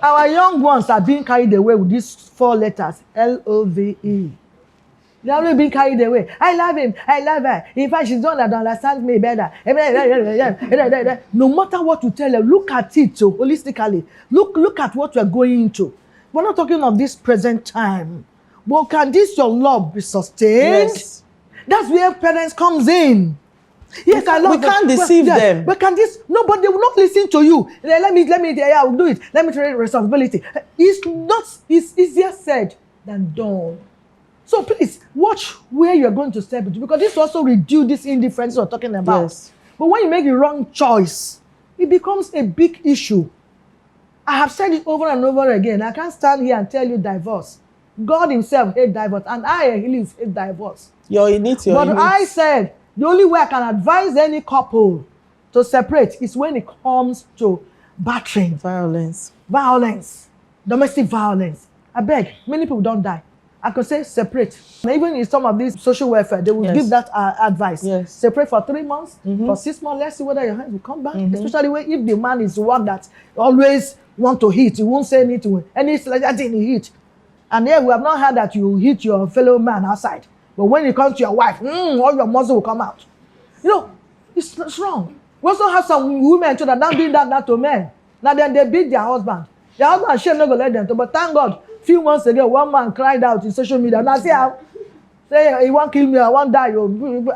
Our young ones are being carried away with these 4 letters, L-O-V-E. They are already being carried away. I love him. I love her. In fact, she's the one that understands me better. No matter what you tell her, look at it holistically. Look at what we're going into. We're not talking of this present time. But can this your love be sustained? Yes. That's where parents comes in. Yes, I love. We can't deceive them. But can this? No, but they will not listen to you. Let me. Yeah, I'll do it. Let me take responsibility. It's not. It's easier said than done. So please watch where you're going to step into, because this also reduce this indifference we're talking about. Yes. But when you make the wrong choice, it becomes a big issue. I have said it over and over again. I can't stand here and tell you divorce. God himself hates divorce, and I hate divorce. I said the only way I can advise any couple to separate is when it comes to battering, violence, domestic violence. I beg, many people don't die. I could say separate. Even in some of these social welfare, they will give that advice. Yes. Separate for 3 months, for 6 months. Let's see whether your hands will come back. Especially if the man is the one that always want to hit. He won't say anything. Any like thing he hit. And then we have not heard that you hit your fellow man outside. But when it comes to your wife, all your muscle will come out. You know, it's wrong. We also have some women too that don't do that to men. Now then they beat their husband. Their husband shame not gonna let them to. But thank God, few months ago, one man cried out in social media. Now see how say he won't kill me, I won't die.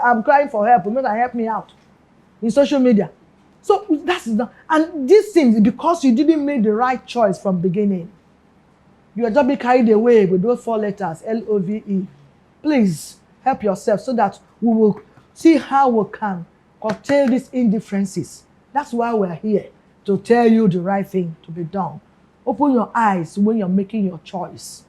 I'm crying for help. You help me out in social media. So that's not, and these things because you didn't make the right choice from beginning. You are just being carried away with those 4 letters, L-O-V-E. Please help yourself so that we will see how we can curtail these indifferences. That's why we're here, to tell you the right thing to be done. Open your eyes when you're making your choice.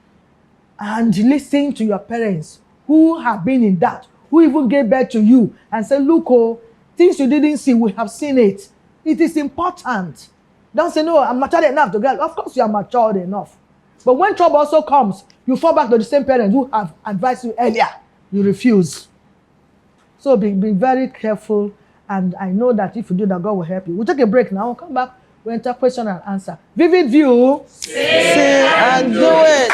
And listen to your parents who have been in that, who even gave birth to you and say, look, oh, things you didn't see, we have seen it. It is important. Don't say, no, I'm matured enough to get. Of course you are matured enough. But when trouble also comes, you fall back to the same parents who have advised you earlier. You refuse. So be very careful. And I know that if you do that, God will help you. We'll take a break now. We'll come back. We'll enter question and answer. Vivid view. See and do it.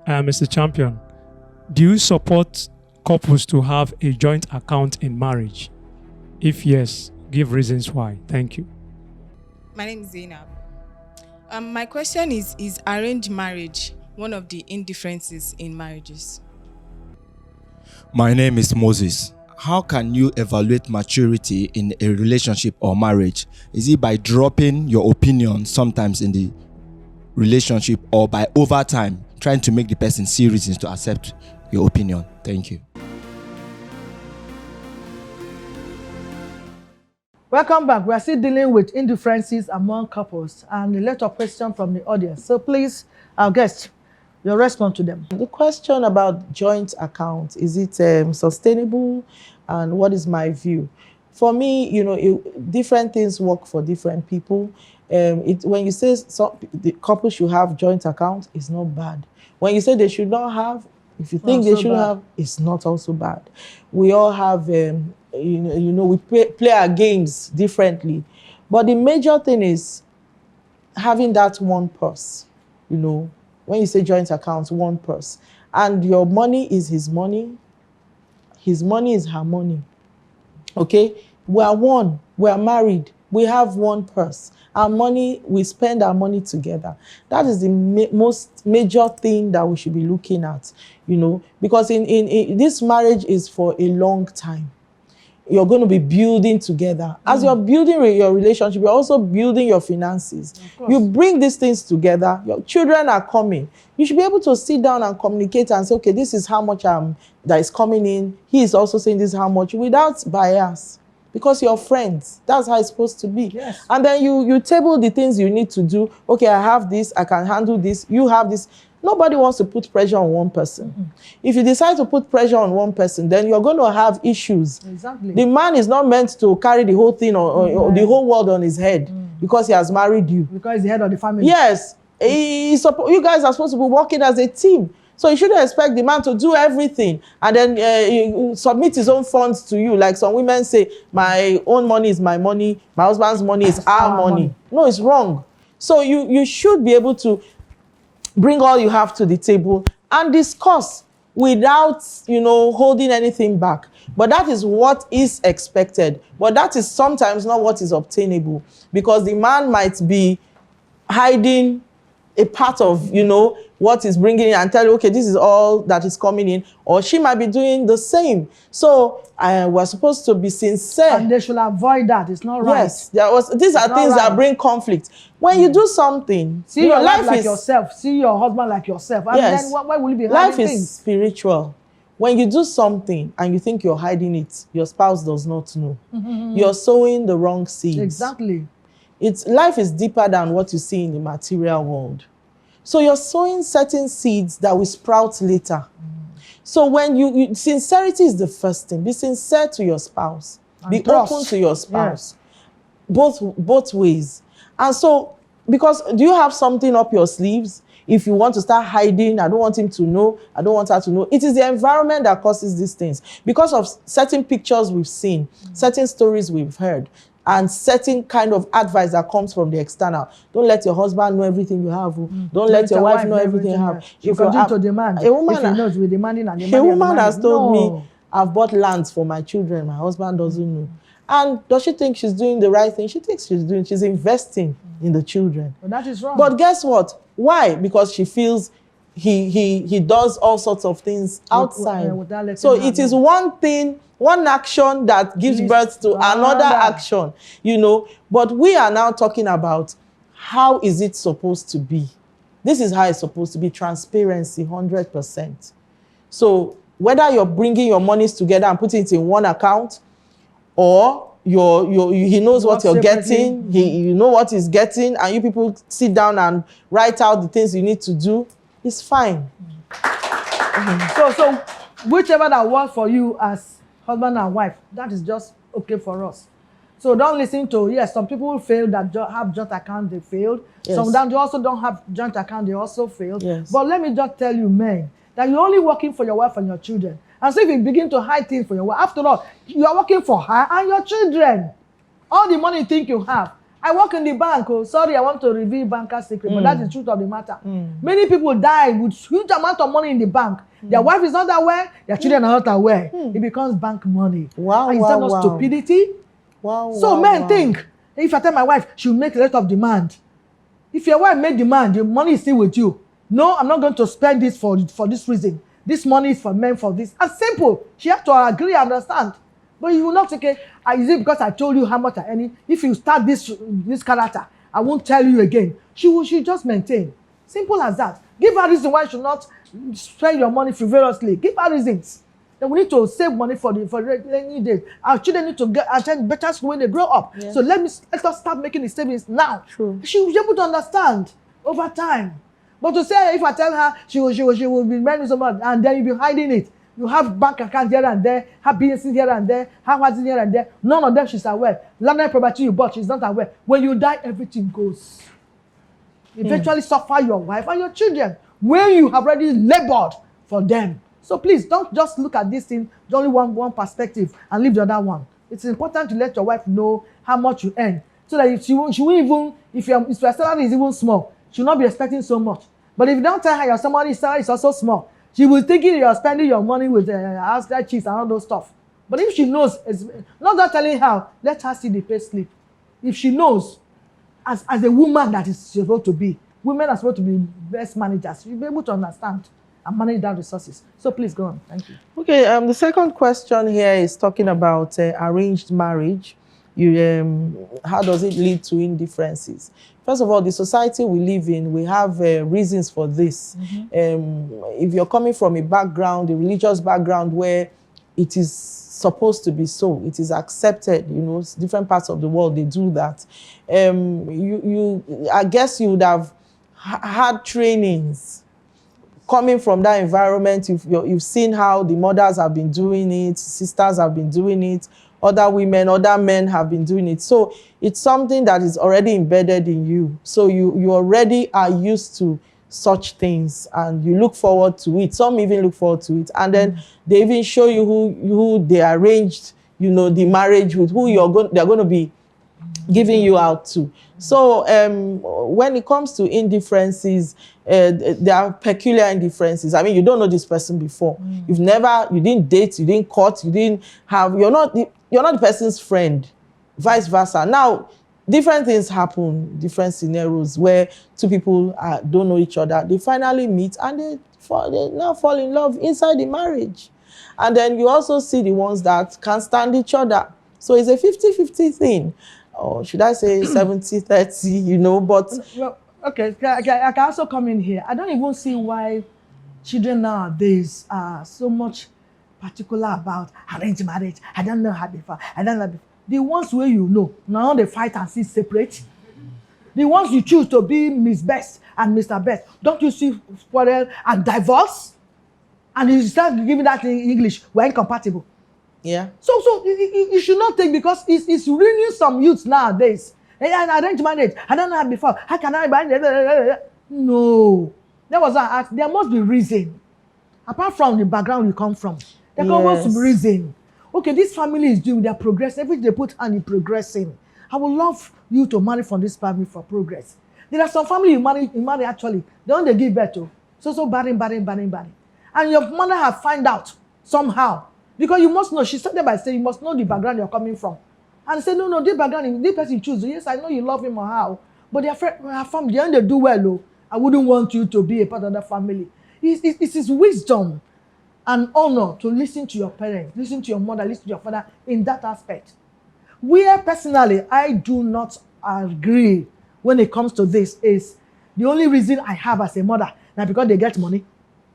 Mr. Champion, do you support couples to have a joint account in marriage? If yes, give reasons why. Thank you. My name is Zainab. My question is arranged marriage one of the indifferences in marriages? My name is Moses. How can you evaluate maturity in a relationship or marriage? Is it by dropping your opinion sometimes in the relationship, or by over time trying to make the person see reasons to accept your opinion? Thank you. Welcome back. We are still dealing with indifferences among couples and a lot of questions from the audience. So please, our guest, your response to them. The question about joint account, is it sustainable, and what is my view? For me, different things work for different people. When you say the couple should have joint account, it's not bad. When you say they should not have, if you think they shouldn't have, it's not also bad. We all have, we play our games differently. But the major thing is having that one purse, when you say joint account, one purse. And your money is his money is her money. Okay? We are one. We are married. We have one purse. Our money, we spend our money together. That is the most major thing that we should be looking at, because in this marriage is for a long time. You're going to be building together. As you're building your relationship, you're also building your finances. You bring these things together. Your children are coming. You should be able to sit down and communicate and say, okay, this is how much that is coming in. He is also saying this is how much, without bias. Because you're friends. That's how it's supposed to be. Yes. And then you table the things you need to do. Okay, I have this. I can handle this. You have this. Nobody wants to put pressure on one person. If you decide to put pressure on one person, then you're going to have issues. Exactly. The man is not meant to carry the whole thing or the whole world on his head because he has married you. Because he's the head of the family. Yes. You guys are supposed to be working as a team. So you shouldn't expect the man to do everything and then you submit his own funds to you. Like some women say, my own money is my money, my husband's money is our money. No, it's wrong. So you should be able to bring all you have to the table and discuss without, holding anything back. But that is what is expected. But that is sometimes not what is obtainable, because the man might be hiding a part of, what is bringing in and tell you, okay, this is all that is coming in. Or she might be doing the same. So we're supposed to be sincere. And they should avoid that. It's not right. Yes, these are things that bring conflict. When you do something, see your life like yourself. See your husband like yourself. And then why will you be hiding life things? is spiritual. When you do something and you think you're hiding it, your spouse does not know. You're sowing the wrong seeds. Exactly. Life is deeper than what you see in the material world. So you're sowing certain seeds that will sprout later. So when sincerity is the first thing. Be sincere to your spouse. And be trust. open to your spouse. Yes. Both ways. And so, because do you have something up your sleeves? If you want to start hiding, I don't want him to know, I don't want her to know. It is the environment that causes these things. Because of certain pictures we've seen, certain stories we've heard, and certain kind of advice that comes from the external. Don't let your husband know everything you have. Don't let your wife know everything you have. You continue to demand. A woman, if he knows, we're demanding and demanding. A woman has told me, I've bought lands for my children. My husband doesn't know. And does she think she's doing the right thing? She thinks she's investing in the children. But that is wrong. But guess what? Why? Because she feels he does all sorts of things outside. So it is one action that gives birth to another action, But we are now talking about how is it supposed to be. This is how it's supposed to be. Transparency, 100%. So whether you're bringing your monies together and putting it in one account, or he knows what you're getting, you know what he's getting, and you people sit down and write out the things you need to do, it's fine. So whichever that works for you as husband and wife, that is just okay for us. So don't listen to, some people fail that have joint account, they failed. Yes. Some that also don't have joint account, they also failed. Yes. But let me just tell you, men, that you're only working for your wife and your children. And so if you begin to hide things for your wife, after all, you are working for her and your children. All the money you think you have. I work in the bank. Oh, sorry, I want to reveal banker's secret, but that's the truth of the matter. Many people die with huge amount of money in the bank. Their wife is not aware, their children are not aware. It becomes bank money. Wow, and is that not stupidity? So men think, if I tell my wife, she'll make a lot of demand. If your wife made demand, the money is still with you. No, I'm not going to spend this for this reason. This money is for men for this. And simple. She has to agree and understand. But you will not say, okay, is it because I told you how much I earn? If you start this character, I won't tell you again. She just maintain. Simple as that. Give her reason why you should not spend your money frivolously. Give her reasons. Then we need to save money for rainy days. Our children need to attend better school when they grow up. Yes. So let us start making the savings now. True. She will be able to understand over time. But to say if I tell her she will be spending so much and then you'll be hiding it. You have bank accounts here and there, have businesses here and there, have houses here and there. None of them she's aware. Landed property you bought, she's not aware. When you die, everything goes. Eventually suffer your wife and your children when you have already labored for them. So please don't just look at this thing, only one perspective and leave the other one. It's important to let your wife know how much you earn. So that she won't even, if your salary is even small, she will not be expecting so much. But if you don't tell her your salary is also small, she will think you're spending your money with outside cheese and all those stuff. But if she knows, not that telling her, let her see the pay slip. If she knows, as a woman that is supposed to be, women are supposed to be best managers. You'll be able to understand and manage that resources. So please go on. Thank you. Okay, the second question here is talking about arranged marriage. How does it lead to indifferences? First of all, the society we live in, we have reasons for this. If you're coming from a religious background where it is supposed to be so, it is accepted, different parts of the world, they do that. I guess you would have had trainings coming from that environment. You've seen how the mothers have been doing it, sisters have been doing it, other women, other men have been doing it. So it's something that is already embedded in you. So you already are used to such things, and you look forward to it. Some even look forward to it, and then they even show you who they arranged, you know, the marriage with, who they're going to be giving you out to. So when it comes to indifferences, there are peculiar indifferences. I mean, you don't know this person before. You didn't date, you didn't court, you're not the person's friend, vice versa. Now, different things happen, different scenarios where two people don't know each other. They finally meet and they now fall in love inside the marriage. And then you also see the ones that can't stand each other. So it's a 50-50 thing. Or should I say 70-30, you know, but... Well, okay, I can also come in here. I don't even see why children nowadays are so much particular about arranged marriage. I don't know how before. The ones where you know, now they fight and sit separate. The ones you choose to be Miss Best and Mr. Best, don't you see quarrel and divorce? And you start giving that in English, we're incompatible. Yeah. So you should not take, because it's ruining some youths nowadays. And arranged marriage, I don't know how before. How can I buy? No. That was asked. There must be reason. Apart from the background you come from, there must be reason. Okay, this family is doing their progress. Everything they put on is progressing. I would love you to marry from this family for progress. There are some family you marry actually, they don't they give birth to. So barren. And your mother have find out somehow. Because you must know, she started by saying you must know the background you're coming from. And say, no, this background, this person you choose. Yes, I know you love him or how. But their family, they do well, oh. I wouldn't want you to be a part of that family. It is wisdom and honor to listen to your parents, listen to your mother, listen to your father in that aspect. Where personally, I do not agree when it comes to this is the only reason I have as a mother, now because they get money,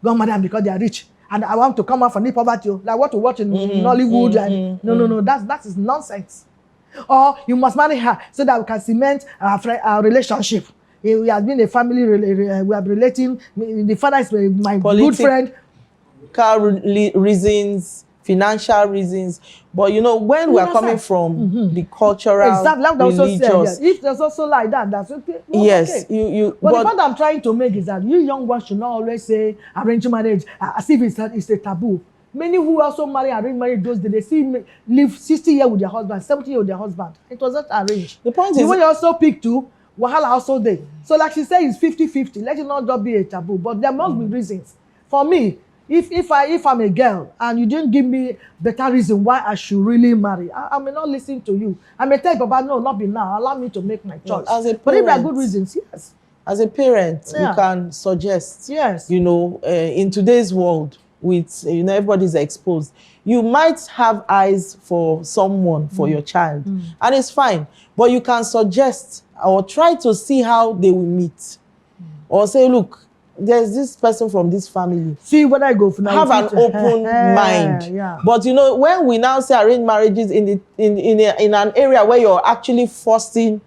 grandmother, and because they are rich. And I want to come out from the poverty, like what to watch in Nollywood. No, that is nonsense. Or you must marry her so that we can cement our relationship. We have been a family, we are relating. The father is my good friend. Reasons, financial reasons, but you know, when we are coming from the cultural, religious, if there's also like that, that's okay. Well, yes, okay. But the point I'm trying to make is that you young ones should not always say arranged marriage as if it's a taboo. Many who also marry arranged marriage those days, they live 60 years with their husband, 70 years with their husband. It was not arranged. The point is, when you also pick two, wahala also there. So like she said, it's 50-50. Let it not just be a taboo, but there must be reasons. For me, if I'm a girl and you didn't give me better reason why I should really marry, I may not listen to you. I may tell Baba, no, not be now. Allow me to make my choice. As a parent, but if there are good reasons, yes. As a parent, you can suggest. Yes. You know, in today's world, with everybody's exposed, you might have eyes for someone for your child, and it's fine. But you can suggest or try to see how they will meet, or say, look, there's this person from this family. See whether I go for now. Have an open mind. Yeah. But you know, when we now say arranged marriages in an area where you're actually forcing,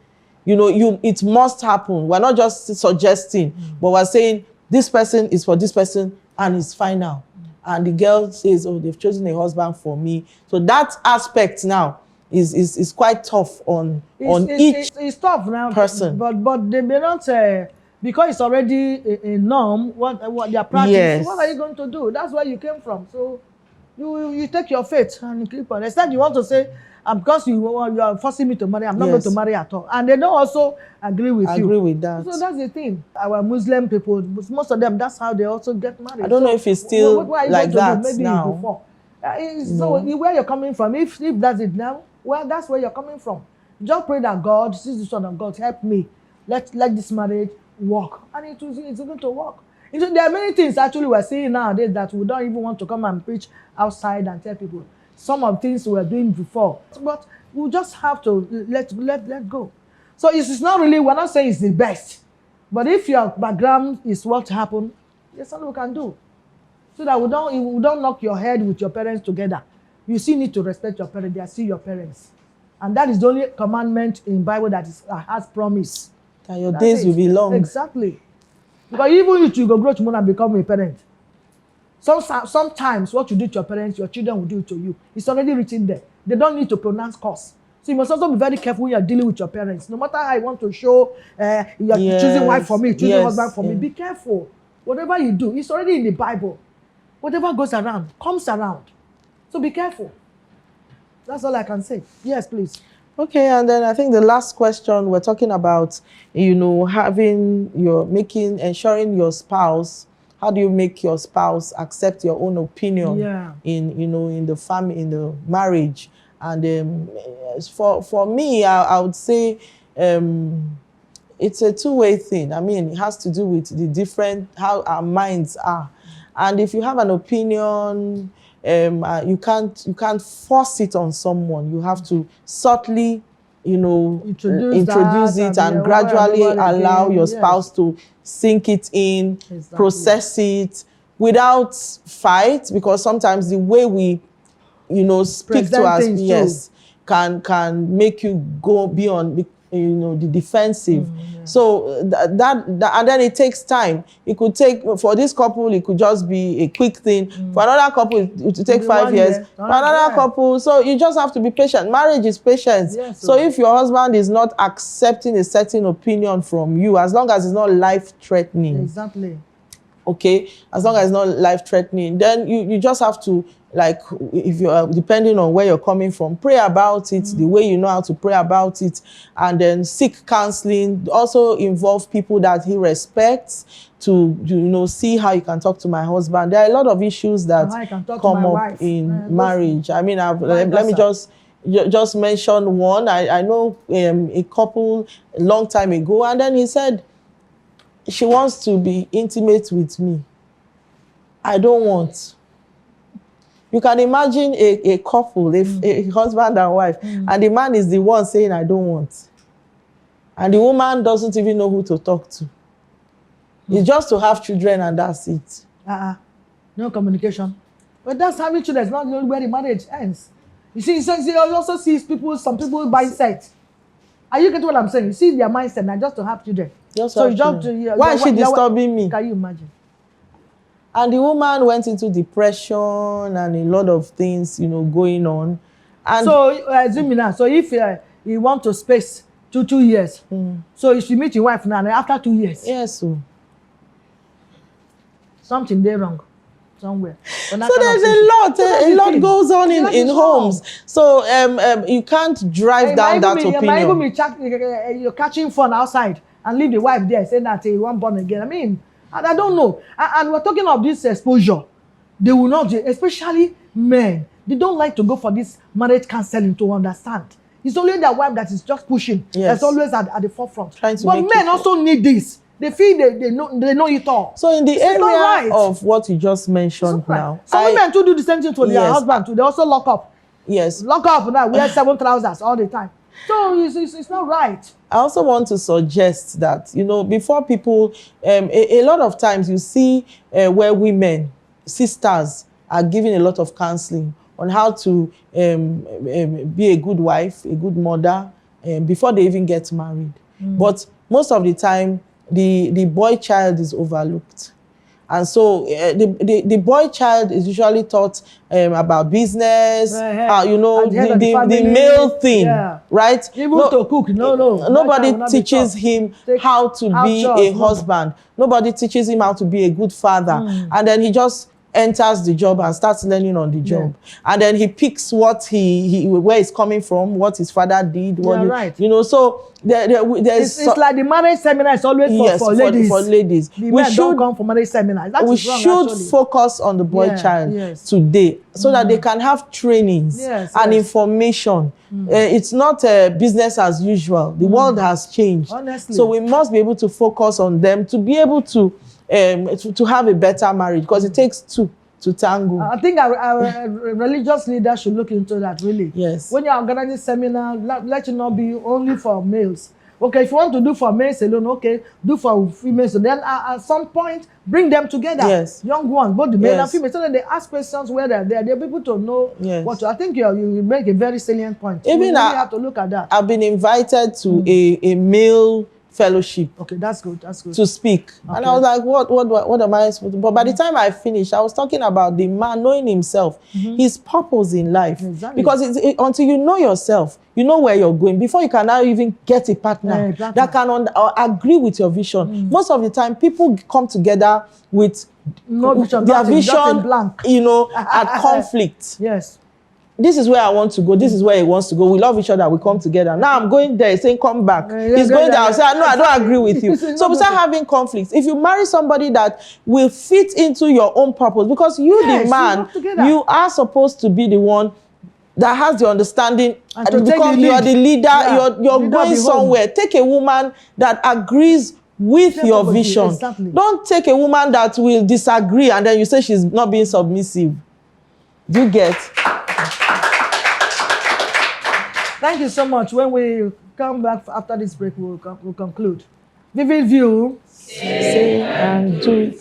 it must happen. We're not just suggesting, but we're saying this person is for this person and it's final. And the girl says, oh, they've chosen a husband for me. So that aspect now is quite tough on each tough now, person. But they may not because it's already a norm, what their practice. Yes. What are you going to do? That's where you came from. So you take your faith and clip on. Instead, you want to say, because you are forcing me to marry, I'm not going to marry at all. And they don't also agree with you. Agree with that. So that's the thing. Our Muslim people, most of them, that's how they also get married. I don't know if it's still like that maybe now. Before. So where you're coming from, if that's it now, well, that's where you're coming from. Just pray that God, this is the Son of God, help me. Let this marriage work. And it's going to work. There are many things actually we're seeing nowadays that we don't even want to come and preach outside and tell people. Some of things we were doing before. But we just have to let go. So it's not really, we're not saying it's the best. But if your background is what happened, there's something we can do. So that we don't knock your head with your parents together. You still need to respect your parents. They are still your parents. And that is the only commandment in the Bible that has promise. That your days will be long. Exactly. Because even if you go grow tomorrow and become a parent, sometimes what you do to your parents, your children will do it to you. It's already written there. They don't need to pronounce curse. So you must also be very careful when you're dealing with your parents. No matter how you want to show you're choosing wife for me, choosing husband for me, be careful. Whatever you do, it's already in the Bible. Whatever goes around, comes around. So be careful. That's all I can say. Yes, please. Okay, and then I think the last question, we're talking about, ensuring your spouse. How do you make your spouse accept your own opinion in the family, in the marriage? And for me, I would say it's a two-way thing. I mean, it has to do with how our minds are. And if you have an opinion, you can't force it on someone. You have to subtly, introduce it and gradually allow your spouse to sink it in, process it without fight, because sometimes the way we, speak to us, can make you go beyond, the defensive. So that and then it takes time. It could take, for this couple, it could just be a quick thing. For another couple, it will take 5 years. For another couple, so you just have to be patient. Marriage is patience. So if your husband is not accepting a certain opinion from you, as long as it's not life-threatening. Exactly. Okay, as long as it's not life-threatening, then you just have to, like, if you're depending on where you're coming from, pray about it the way you know how to pray about it, and then seek counseling. Also involve people that he respects to see how you can talk to my husband. There are a lot of issues that come up in marriage. I mean, let me just mention one. I know a couple a long time ago, and then he said, she wants to be intimate with me. I don't want. You can imagine a couple, a husband and wife, and the man is the one saying, I don't want. And the woman doesn't even know who to talk to. It's just to have children and that's it. No communication. But that's having children. It's not where the marriage ends. You see, you also see some people mindset. Are you getting what I'm saying? You see their mindset now, just to have children. Why is she disturbing me? Can you imagine? And the woman went into depression and a lot of things, going on. And so if you want to space 2 years, so if you meet your wife now, after 2 years, yes, something there wrong somewhere. So there's a lot goes on in homes. So you can't drive down that opinion. You're catching fun outside and leave the wife there saying that you want born again. I mean, I don't know. And we're talking of this exposure. They will not, especially men, they don't like to go for this marriage counseling to understand. It's only their wife that is just pushing. That's always at the forefront. But men also need this. They feel they know it all. So in the area of what you just mentioned now. Some women too do the same thing to their husband too. They also lock up. Yes. Lock up now, wear 7 trousers all the time. So it's not right. I also want to suggest that, before people, a lot of times you see where women, sisters, are giving a lot of counseling on how to be a good wife, a good mother, before they even get married. But most of the time, the boy child is overlooked. And so the boy child is usually taught about business, the male thing, right? Even to cook, nobody teaches him how to be a husband. Nobody teaches him how to be a good father. And then he just enters the job and starts learning on the job. And then he picks what where he's coming from, what his father did. So it's like the marriage seminar is always for ladies. For ladies. We should come for marriage seminars. We should focus on the boy child today, so that they can have trainings and information. It's not business as usual. The world has changed. Honestly. So we must be able to focus on them to be able to have a better marriage, because it takes two to tango. I think our religious leaders should look into that, really. Yes. When you're organizing seminar, let it not be only for males. Okay, if you want to do for males alone, okay, do for females. So then at some point, bring them together. Yes. Young ones, both the male and female, so that they ask questions where they're able to know what to. I think you make a very salient point. Even you really have to look at that. I've been invited to a male fellowship Okay, that's good. That's good. to speak. And Okay. I was like, what am I supposed to? But by the time I finished, I was talking about the man knowing himself, his purpose in life. Exactly. Because until you know yourself, you know where you're going, before you can now even get a partner Exactly. that can agree with your vision. Most of the time, people come together with No vision, their nothing, just a vision, blank. at conflict. Yes. This is where I want to go. This is where he wants to go. We love each other. We come together. Now I'm going there. He's saying, come back. He's going there. I say, no, I don't agree with you. So we start having conflicts. If you marry somebody that will fit into your own purpose, because you, Yes, the you man, work together. you are supposed to be the one that has the understanding, And to take because the you are lead. the leader. Yeah, You're leader of going the home. somewhere. Take a woman that agrees with Take your over you, vision. exactly. Don't take a woman that will disagree and then you say she's not being submissive. Do you get? Thank you so much. When we come back after this break, we'll conclude. Vivid view. Say and do it.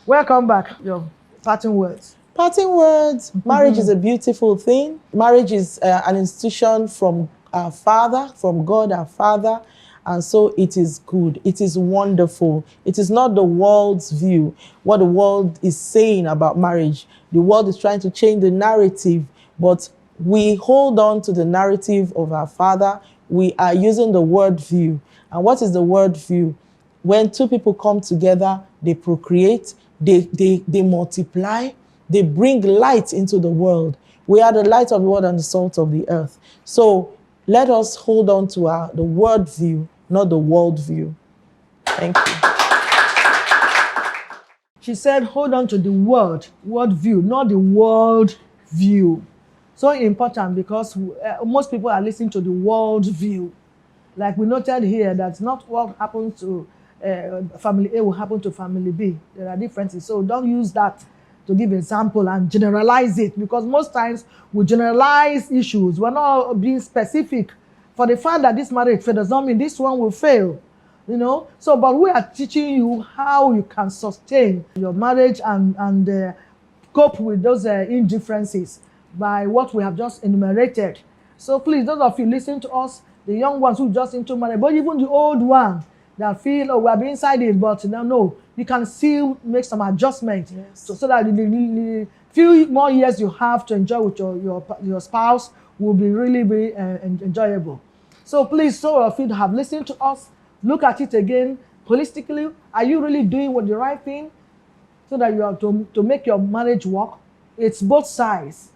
Welcome back. Your parting words. Parting words. Marriage is a beautiful thing. Marriage is an institution from our Father, from God our Father. And so it is good. It is wonderful. It is not the world's view, what the world is saying about marriage. The world is trying to change the narrative, but we hold on to the narrative of our Father. We are using the word view. And what is the word view? When two people come together, they procreate, they multiply, they bring light into the world. We are the light of the world and the salt of the earth. So let us hold on to the word view, not the world view. Thank you. She said, hold on to the world view, not the world view. So important, because most people are listening to the world view. Like we noted here, that's not what happens to family A will happen to family B. There are differences. So don't use that to give example and generalize it, because most times we generalize issues. We're not being specific. For the fact that this marriage failed does not mean this one will fail. So but we are teaching you how you can sustain your marriage and cope with those indifferences by what we have just enumerated. So please, those of you listening to us, the young ones who just into marriage, but even the old one that feel, oh, we are inside it, but no, you can still make some adjustments. Yes. So that the few more years you have to enjoy with your spouse will be really enjoyable. So please, so of you have listened to us, look at it again holistically. Are you really doing the right thing so that you are to make your marriage work? It's both sides.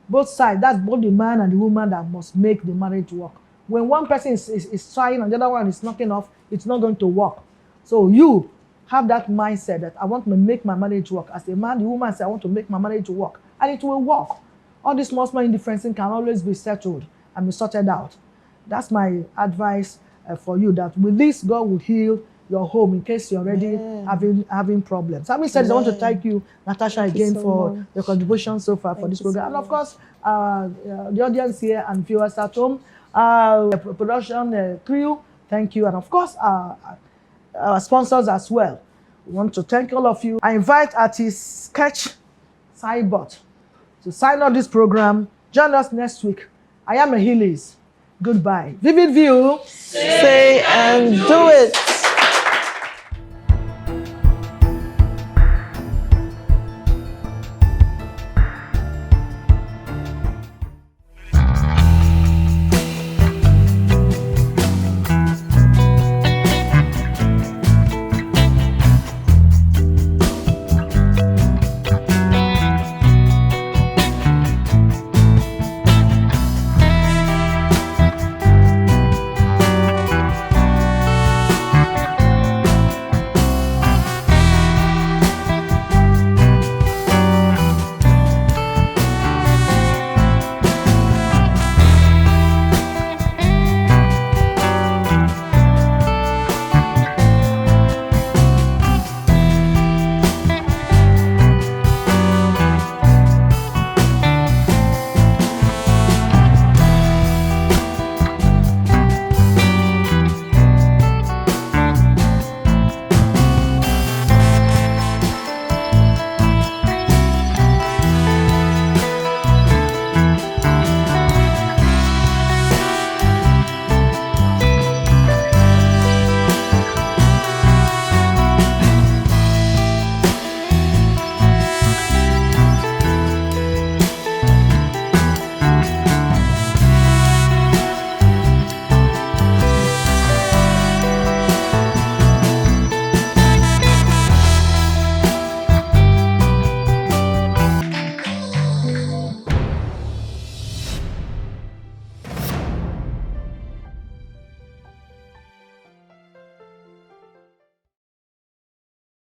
Both sides. That's both the man and the woman that must make the marriage work. When one person is trying and the other one is knocking off, it's not going to work. So you have that mindset that I want to make my marriage work. As a man, the woman says, I want to make my marriage work. And it will work. All these small indifferences can always be settled and be sorted out. That's my advice for you, that with this, God will heal your home in case you're already having problems. Having said this, I want to thank you, Natasha, again for your contribution so far for this program. And of course, the audience here and viewers at home, production crew, thank you. And of course, our sponsors as well. We want to thank all of you. I invite artist Sketch Cybot to sign up this program. Join us next week. I am Ahilis. Goodbye. Vivid View. Say and do it.